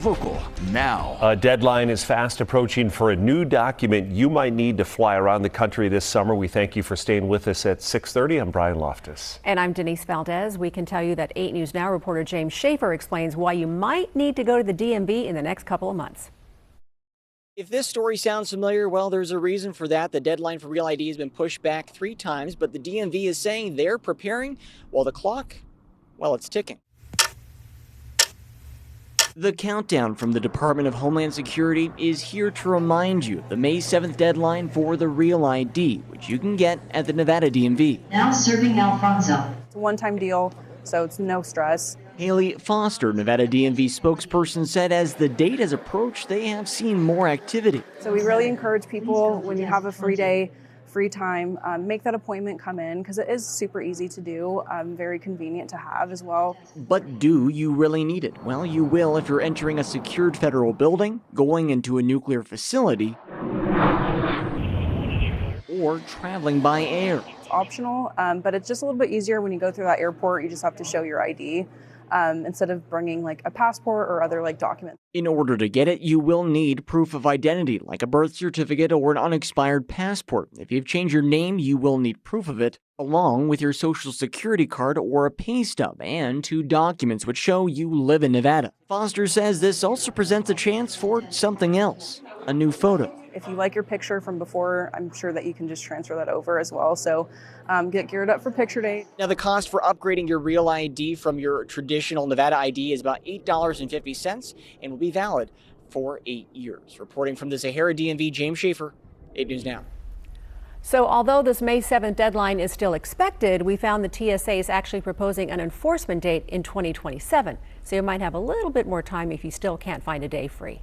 Vocal now. A deadline is fast approaching for a new document you might need to fly around the country this summer. We thank you for staying with us at 6:30. I'm Brian Loftus. And I'm Denise Valdez. We can tell you that 8 News Now reporter James Schaefer explains why you might need to go to the DMV in the next couple of months. If this story sounds familiar, well, there's a reason for that. The deadline for Real ID has been pushed back 3 times, but the DMV is saying they're preparing while the clock, well, it's ticking. The countdown from the Department of Homeland Security is here to remind you the May 7th deadline for the Real ID, which you can get at the Nevada DMV. Now serving Alfonso. It's a one-time deal, so it's no stress. Haley Foster, Nevada DMV spokesperson, said as the date has approached, they have seen more activity. So we really encourage people, when you have a free day, free time, make that appointment, come in, because it is super easy to do, very convenient to have as well. But do you really need it? Well, you will if you're entering a secured federal building, going into a nuclear facility, or traveling by air. It's optional, but it's just a little bit easier when you go through that airport. You just have to show your ID. Instead of bringing like a passport or other like documents. In order to get it, you will need proof of identity, like a birth certificate or an unexpired passport. If you've changed your name, you will need proof of it, along with your social security card or a pay stub, and 2 documents which show you live in Nevada. Foster says this also presents a chance for something else, a new photo. If you like your picture from before, I'm sure that you can just transfer that over as well. So get geared up for picture day. Now, the cost for upgrading your Real ID from your traditional Nevada ID is about $8.50 and will be valid for 8 years. Reporting from the Sahara DMV, James Schaefer, 8 News Now. So although this May 7th deadline is still expected, we found the TSA is actually proposing an enforcement date in 2027. So you might have a little bit more time if you still can't find a day free.